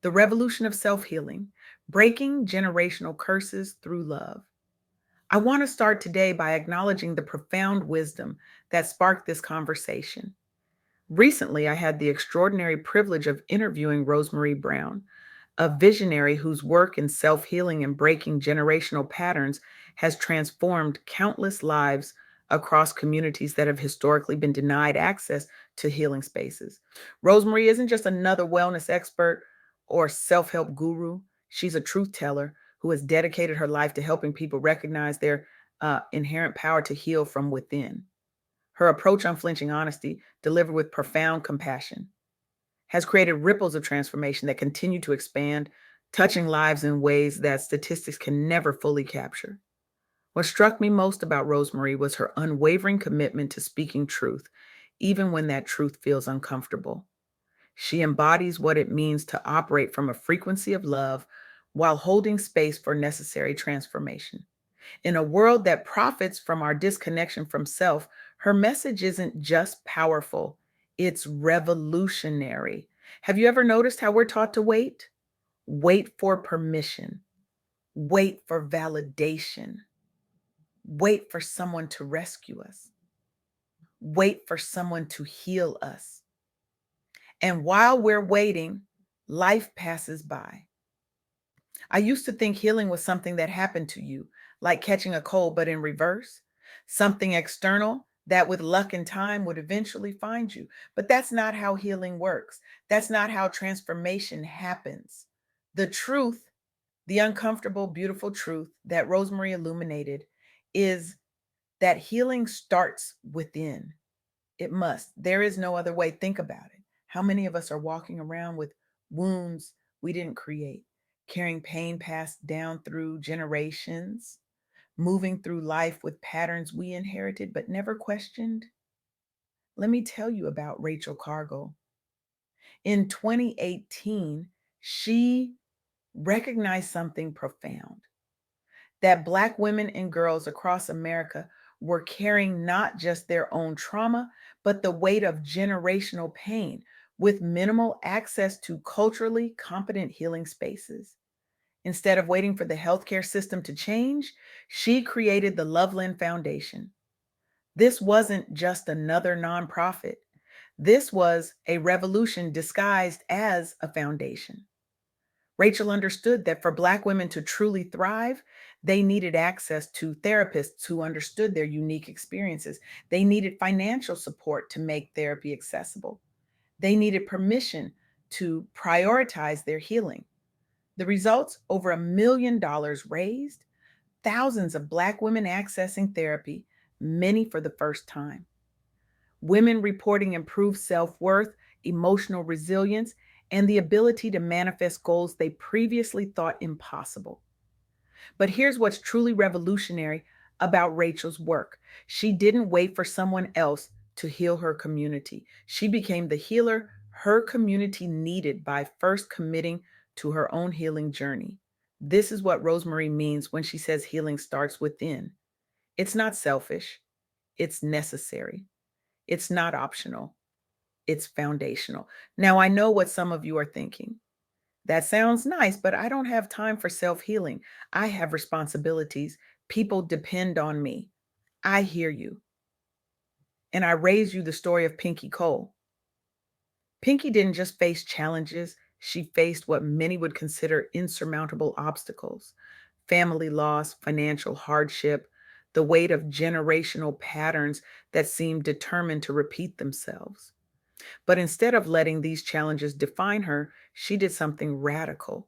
The Revolution of Self-Healing, Breaking Generational Curses Through Love. I want to start today by acknowledging the profound wisdom that sparked this conversation. Recently, I had the extraordinary privilege of interviewing Rosemarie Browne, a visionary whose work in self healing and breaking generational patterns has transformed countless lives across communities that have historically been denied access to healing spaces. Rosemarie isn't just another wellness expert or self help guru, she's a truth teller who has dedicated her life to helping people recognize their inherent power to heal from within. Her approach, unflinching honesty, delivered with profound compassion, has created ripples of transformation that continue to expand, touching lives in ways that statistics can never fully capture. What struck me most about Rosemarie was her unwavering commitment to speaking truth, even when that truth feels uncomfortable. She embodies what it means to operate from a frequency of love while holding space for necessary transformation. In a world that profits from our disconnection from self, her message isn't just powerful, it's revolutionary. Have you ever noticed how we're taught to wait? Wait for permission, wait for validation, wait for someone to rescue us, wait for someone to heal us. And while we're waiting, life passes by. I used to think healing was something that happened to you, like catching a cold, but in reverse, something external that with luck and time would eventually find you. But that's not how healing works. That's not how transformation happens. The truth, the uncomfortable, beautiful truth that Rosemary illuminated is that healing starts within. It must. There is no other way. Think about it. How many of us are walking around with wounds we didn't create, carrying pain passed down through generations, moving through life with patterns we inherited but never questioned? Let me tell you about Rachel Cargill. In 2018, she recognized something profound, that Black women and girls across America were carrying not just their own trauma, but the weight of generational pain with minimal access to culturally competent healing spaces. Instead of waiting for the healthcare system to change, she created the Loveland Foundation. This wasn't just another nonprofit. This was a revolution disguised as a foundation. Rachel understood that for Black women to truly thrive, they needed access to therapists who understood their unique experiences. They needed financial support to make therapy accessible. They needed permission to prioritize their healing. The results: over $1 million raised, thousands of Black women accessing therapy, many for the first time. Women reporting improved self worth, emotional resilience, and the ability to manifest goals they previously thought impossible. But here's what's truly revolutionary about Rachel's work: she didn't wait for someone else to heal her community. She became the healer her community needed by first committing to her own healing journey. This is what Rosemary means when she says healing starts within. It's not selfish, it's necessary. It's not optional, it's foundational. Now, I know what some of you are thinking. That sounds nice, but I don't have time for self healing. I have responsibilities. People depend on me. I hear you. And I raise you the story of Pinky Cole. Pinky didn't just face challenges, she faced what many would consider insurmountable obstacles: family loss, financial hardship, the weight of generational patterns that seemed determined to repeat themselves. But instead of letting these challenges define her, she did something radical.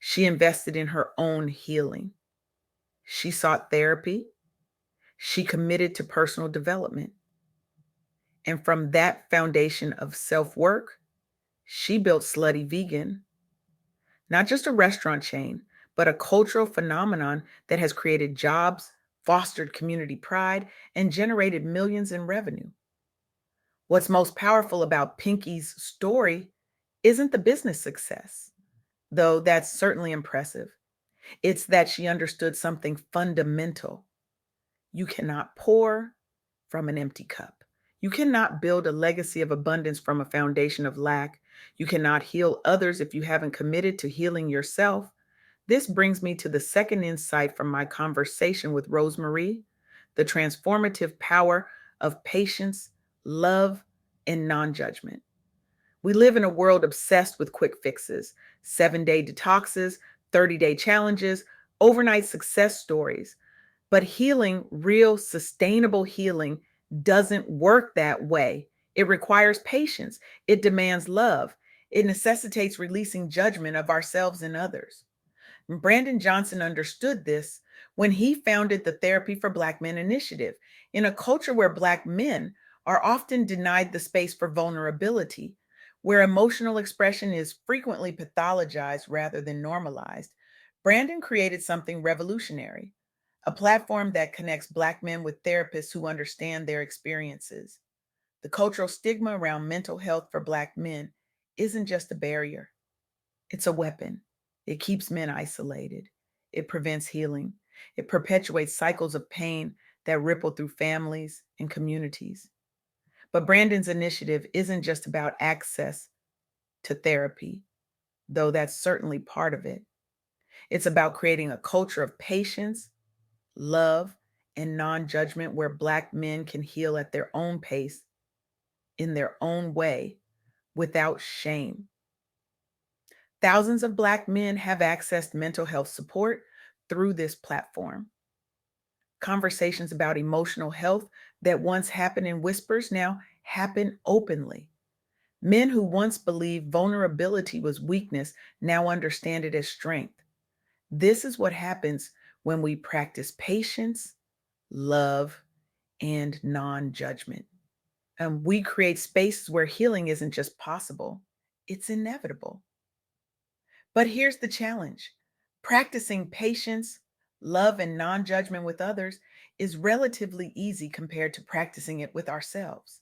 She invested in her own healing. She sought therapy. She committed to personal development. And from that foundation of self work, she built Slutty Vegan, not just a restaurant chain, but a cultural phenomenon that has created jobs, fostered community pride, and generated millions in revenue. What's most powerful about Pinky's story isn't the business success, though that's certainly impressive. It's that she understood something fundamental. You cannot pour from an empty cup. You cannot build a legacy of abundance from a foundation of lack. You cannot heal others if you haven't committed to healing yourself. This brings me to the second insight from my conversation with Rosemarie: the transformative power of patience, love, and non judgment. We live in a world obsessed with quick fixes, 7-day detoxes, 30-day challenges, overnight success stories. But healing, real sustainable healing, doesn't work that way. It requires patience, it demands love, it necessitates releasing judgment of ourselves and others. Brandon Johnson understood this when he founded the Therapy for Black Men initiative. In a culture where Black men are often denied the space for vulnerability, where emotional expression is frequently pathologized rather than normalized, Brandon created something revolutionary: a platform that connects Black men with therapists who understand their experiences. The cultural stigma around mental health for Black men isn't just a barrier, it's a weapon. It keeps men isolated. It prevents healing. It perpetuates cycles of pain that ripple through families and communities. But Brandon's initiative isn't just about access to therapy, though that's certainly part of it. It's about creating a culture of patience, love, and non judgment where Black men can heal at their own pace, in their own way, without shame. Thousands of Black men have accessed mental health support through this platform. Conversations about emotional health that once happened in whispers now happen openly. Men who once believed vulnerability was weakness now understand it as strength. This is what happens when we practice patience, love, and non judgment. And we create spaces where healing isn't just possible, it's inevitable. But here's the challenge: practicing patience, love, and non judgment with others is relatively easy compared to practicing it with ourselves.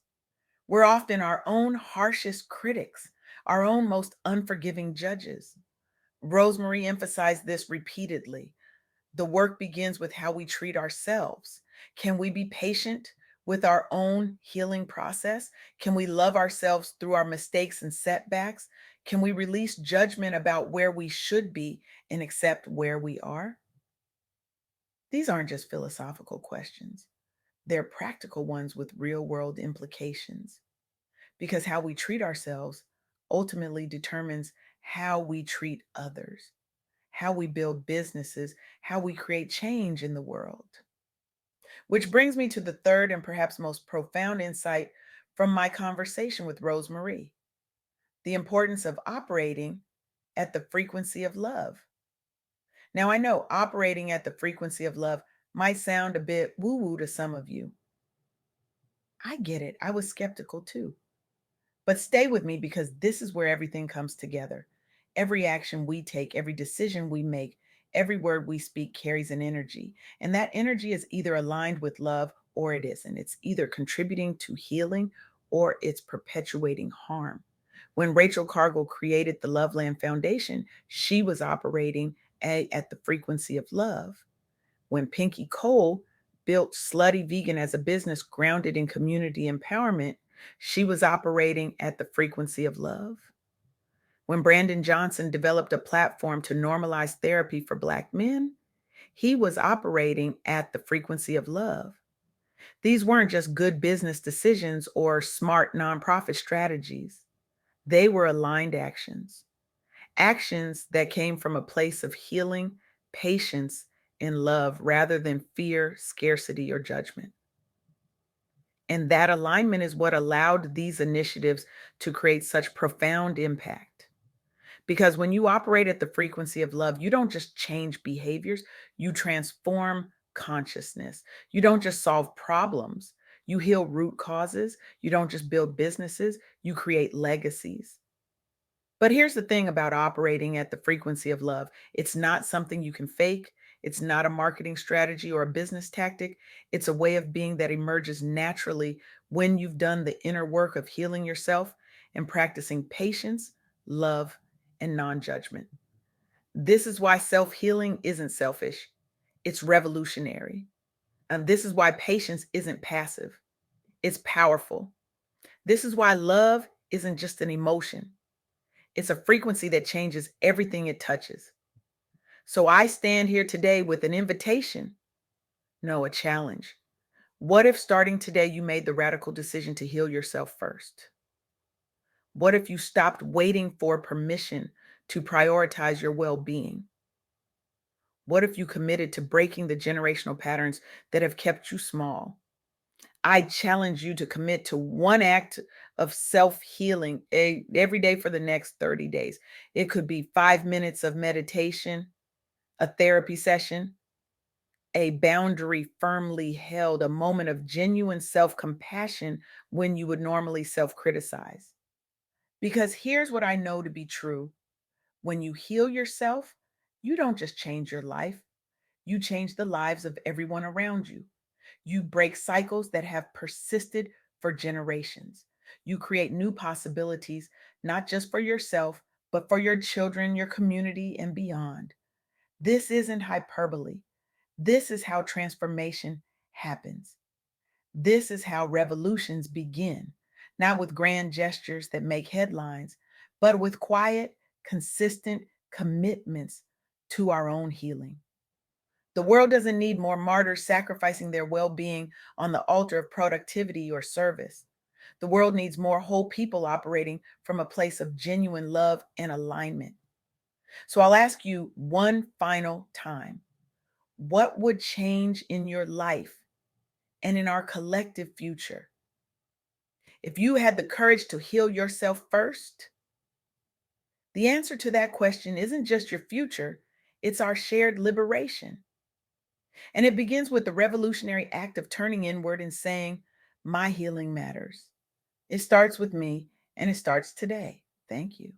We're often our own harshest critics, our own most unforgiving judges. Rosemary emphasized this repeatedly. The work begins with how we treat ourselves. Can we be patient with our own healing process? Can we love ourselves through our mistakes and setbacks? Can we release judgment about where we should be and accept where we are? These aren't just philosophical questions, they're practical ones with real world implications, because how we treat ourselves ultimately determines how we treat others, how we build businesses, how we create change in the world. Which brings me to the third and perhaps most profound insight from my conversation with Rosemarie: the importance of operating at the frequency of love. Now, I know operating at the frequency of love might sound a bit woo woo to some of you. I get it. I was skeptical too. But stay with me because this is where everything comes together. Every action we take, every decision we make, every word we speak carries an energy. And that energy is either aligned with love or it isn't. It's either contributing to healing or it's perpetuating harm. When Rachel Cargill created the Loveland Foundation, she was operating at the frequency of love. When Pinky Cole built Slutty Vegan as a business grounded in community empowerment, she was operating at the frequency of love. When Brandon Johnson developed a platform to normalize therapy for Black men, he was operating at the frequency of love. These weren't just good business decisions or smart nonprofit strategies, they were aligned actions, actions that came from a place of healing, patience, and love rather than fear, scarcity, or judgment. And that alignment is what allowed these initiatives to create such profound impact. Because when you operate at the frequency of love, you don't just change behaviors, you transform consciousness. You don't just solve problems, you heal root causes. You don't just build businesses, you create legacies. But here's the thing about operating at the frequency of love: it's not something you can fake. It's not a marketing strategy or a business tactic. It's a way of being that emerges naturally when you've done the inner work of healing yourself and practicing patience, love, and non judgment. This is why self healing isn't selfish, it's revolutionary. And this is why patience isn't passive, it's powerful. This is why love isn't just an emotion, It's a frequency that changes everything it touches. So I stand here today with an invitation, no, a challenge. What if starting today you made the radical decision to heal yourself first? What if you stopped waiting for permission to prioritize your well being? What if you committed to breaking the generational patterns that have kept you small? I challenge you to commit to one act of self healing every day for the next 30 days. It could be 5 minutes of meditation, a therapy session, a boundary firmly held, a moment of genuine self compassion when you would normally self criticize. Because here's what I know to be true: when you heal yourself, you don't just change your life, you change the lives of everyone around you. You break cycles that have persisted for generations. You create new possibilities, not just for yourself, but for your children, your community, and beyond. This isn't hyperbole. This is how transformation happens. This is how revolutions begin, not with grand gestures that make headlines, but with quiet, consistent commitments to our own healing. The world doesn't need more martyrs sacrificing their well being on the altar of productivity or service. The world needs more whole people operating from a place of genuine love and alignment. So I'll ask you one final time: what would change in your life and in our collective future if you had the courage to heal yourself first? The answer to that question isn't just your future, it's our shared liberation. And it begins with the revolutionary act of turning inward and saying, my healing matters. It starts with me and it starts today. Thank you.